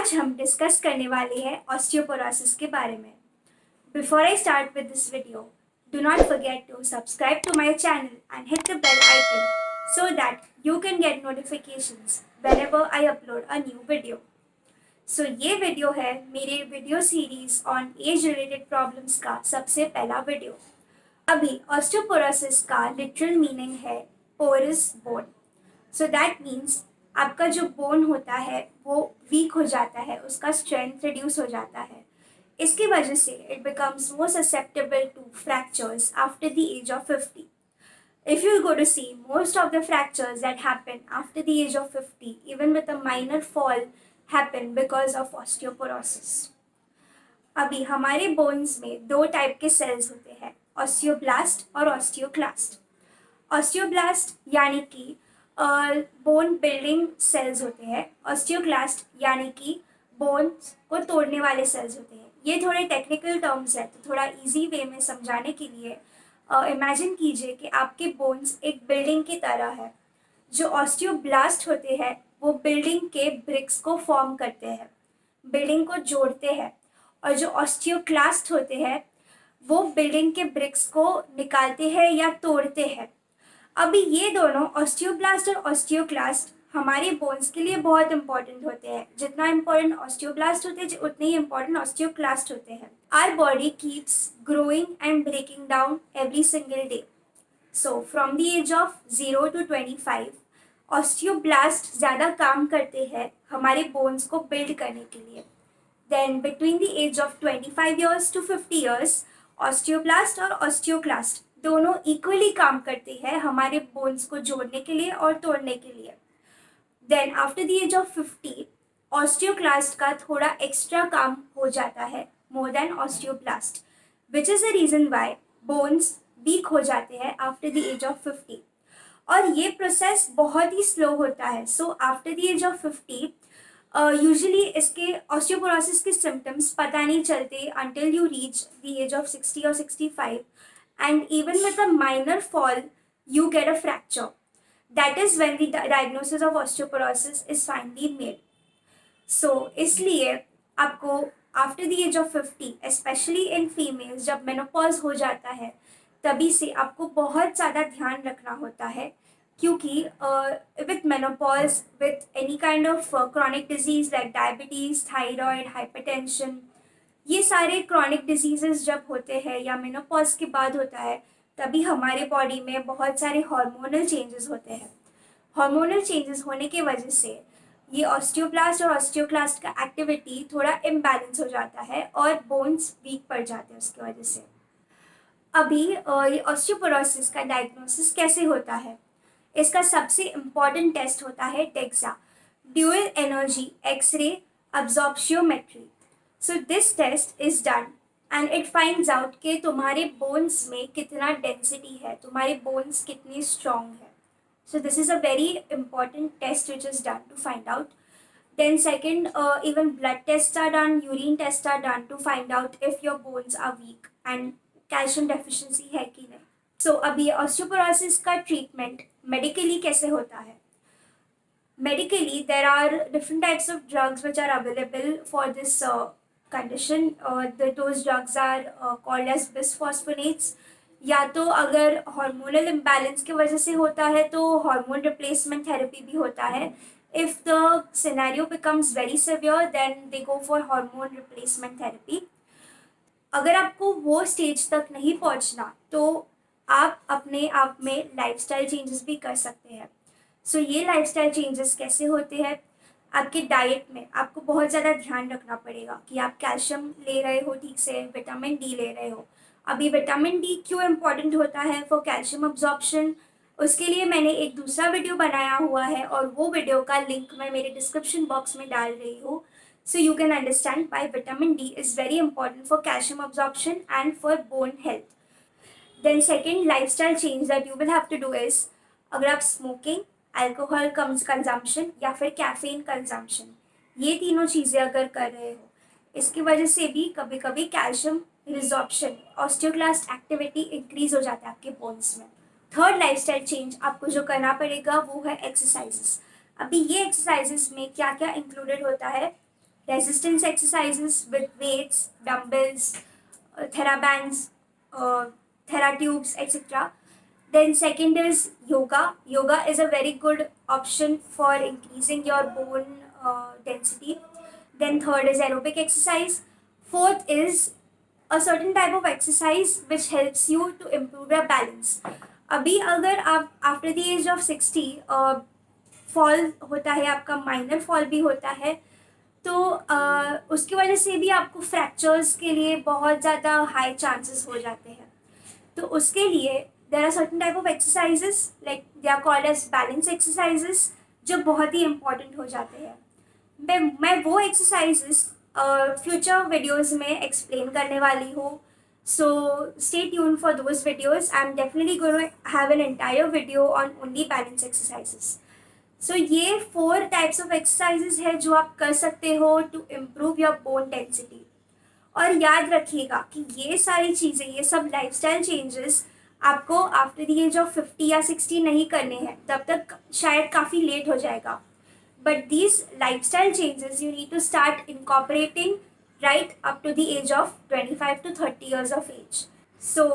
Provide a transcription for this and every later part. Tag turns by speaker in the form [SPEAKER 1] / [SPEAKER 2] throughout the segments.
[SPEAKER 1] आज हम डिस्कस करने वाले हैं ऑस्टियोपोरोसिस के बारे में। Before I start with this video, do not forget to subscribe to my channel and hit the bell icon so that you can get notifications whenever I upload a new video. So ये video है मेरे video series on age related problems का सबसे पहला video. अभी osteoporosis का literal meaning है porous bone. So that means आपका जो बोन होता है वो वीक हो जाता है, उसका स्ट्रेंथ रिड्यूस हो जाता है। इसकी वजह से it becomes more susceptible to fractures after the age of 50. If you go to see, most of the fractures that happen after the age of 50, even with a minor fall, happen because of osteoporosis. अभी हमारे bones में दो type के sales होते हैं, osteoblast और osteoclast. Osteoblast यानी कि बोन बिल्डिंग सेल्स होते हैं, ऑस्टियोक्लास्ट यानी कि बोन्स को तोड़ने वाले सेल्स होते हैं। ये थोड़े टेक्निकल टर्म्स है, तो थोड़ा इजी वे में समझाने के लिए इमेजिन कीजिए कि आपके बोन्स एक बिल्डिंग की तरह है। जो ऑस्टियोब्लास्ट होते हैं वो बिल्डिंग के ब्रिक्स को फॉर्म करते हैं, बिल्डिंग को जोड़ते हैं, और जो ऑस्टियोक्लास्ट होते हैं वो बिल्डिंग के ब्रिक्स को निकालते हैं या तोड़ते हैं। अभी ये दोनों ऑस्टियोब्लास्ट और ऑस्टियोक्लास्ट हमारे बोन्स के लिए बहुत इंपॉर्टेंट होते हैं। जितना इंपॉर्टेंट ऑस्टियोब्लास्ट होते हैं उतने ही इंपॉर्टेंट ऑस्टियोक्लास्ट होते हैं। Our body keeps growing and breaking down every single day. So from the age of 0 to 25 osteoblast ज़्यादा काम करते हैं हमारे बोन्स को बिल्ड करने के लिए। Then between the age of 25 years to 50 years osteoblast और ऑस्टियोक्लास्ट दोनों इक्वली काम करते हैं हमारे बोन्स को जोड़ने के लिए और तोड़ने के लिए। Then after the age of 50 osteoclast का थोड़ा एक्स्ट्रा काम हो जाता है more than osteoblast, which is the reason why bones weak हो जाते हैं आफ्टर द एज ऑफ 50। और ये प्रोसेस बहुत ही स्लो होता है। So after the age of 50 usually इसके ऑस्टियोपोरोसिस के सिम्टम्स पता नहीं चलते until you reach the age of 60 or 65, and even with a minor fall you get a fracture. That is when the diagnosis of osteoporosis is finally made. So इसलिए आपको after the age of 50, especially in females, जब menopause हो जाता है तभी से आपको बहुत ज़्यादा ध्यान रखना होता है, क्योंकि with menopause, with any kind of chronic disease like diabetes, thyroid, hypertension, ये सारे क्रॉनिक डिजीजेस जब होते हैं या मेनोपॉज के बाद होता है तभी हमारे बॉडी में बहुत सारे हार्मोनल चेंजेस होते हैं। हार्मोनल चेंजेस होने की वजह से ये ऑस्टियोब्लास्ट और ऑस्टियोक्लास्ट का एक्टिविटी थोड़ा इम्बैलेंस हो जाता है और बोन्स वीक पड़ जाते हैं उसकी वजह से। अभी ये ऑस्टियोपोरोसिस का डायग्नोसिस कैसे होता है? इसका सबसे इम्पॉर्टेंट टेस्ट होता है DEXA, dual energy x-ray absorptiometry. So this test is done and it finds out कि तुम्हारे bones में कितना density है, तुम्हारे bones कितने strong है। So this is a very important test which is done to find out. Then second, even blood tests are done, urine tests are done to find out if your bones are weak and calcium deficiency है कि नहीं। So अभी osteoporosis का treatment medically कैसे होता है? Medically, there are different types of drugs which are available for this condition. Those drugs are called as bisphosphonates. या तो अगर हार्मोनल इम्बैलेंस की वजह से होता है तो हार्मोन रिप्लेसमेंट थेरेपी भी होता है। If the scenario becomes very severe then they go for hormone replacement therapy. अगर आपको वो स्टेज तक नहीं पहुंचना तो आप अपने आप में लाइफस्टाइल चेंजेस भी कर सकते हैं। सो ये लाइफस्टाइल चेंजेस कैसे होते हैं? आपके डाइट में आपको बहुत ज़्यादा ध्यान रखना पड़ेगा कि आप कैल्शियम ले रहे हो ठीक से, विटामिन डी ले रहे हो। अभी विटामिन डी क्यों इम्पॉर्टेंट होता है फॉर कैल्शियम अब्जॉर्प्शन, उसके लिए मैंने एक दूसरा वीडियो बनाया हुआ है और वो वीडियो का लिंक मैं मेरे डिस्क्रिप्शन बॉक्स में डाल रही हूँ। So you can understand why vitamin D is very important for calcium absorption and for bone health. Then second lifestyle change that you will have to do is, अगर आप smoking, alcohol consumption या फिर caffeine consumption, ये तीनों चीज़ें अगर कर रहे हो, इसकी वजह से भी कभी कभी calcium resorption, osteoclast activity increase हो जाता है आपके बोन्स में। थर्ड लाइफस्टाइल चेंज आपको जो करना पड़ेगा वो है एक्सरसाइजेस। अभी ये एक्सरसाइजेस में क्या क्या इंक्लूडेड होता है? resistance exercises with weights, dumbbells, therabands, therapeutic, etc. Then second is yoga. Yoga is a very good option for increasing your bone density. Then third is aerobic exercise. Fourth is a certain type of exercise which helps you to improve your balance. अभी अगर आप after the age of 60 fall होता है, आपका minor fall भी होता है, तो उसकी वजह से भी आपको फ्रैक्चर्स के लिए बहुत ज़्यादा हाई चांसेस हो जाते हैं. तो उसके लिए there are certain type of exercises like they are called as balance exercises, जो बहुत ही इंपॉर्टेंट हो जाते हैं. मैं वो एक्सरसाइजेस फ्यूचर वीडियोस में एक्सप्लेन करने वाली हूँ. So stay tune for those videos. I am definitely going to have an entire video on only balance exercises. So ये 4 टाइप्स ऑफ एक्सरसाइजेस है जो आप कर सकते हो to improve your bone density. और याद रखिएगा कि ये सारी चीज़ें, ये सब लाइफस्टाइल चेंजेस आपको आफ्टर द एज ऑफ 50 या 60 नहीं करने हैं, तब तक शायद काफ़ी लेट हो जाएगा. But these lifestyle changes you need to start incorporating right up to the age of 25 to 30 years of age. So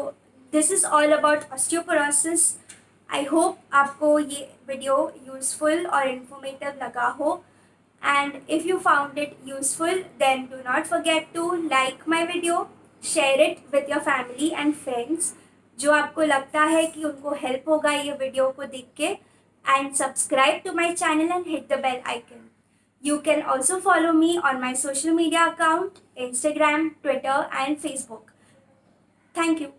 [SPEAKER 1] this is all about osteoporosis. I hope आपको ये वीडियो यूज़फुल और इन्फॉर्मेटिव लगा हो. And if you found it useful, then do not forget to like my video, share it with your family and friends जो आपको लगता है कि उनको हेल्प होगा ये वीडियो को देख के, and subscribe to my channel and hit the bell icon. You can also follow me on my social media account, Instagram, Twitter and Facebook. Thank you.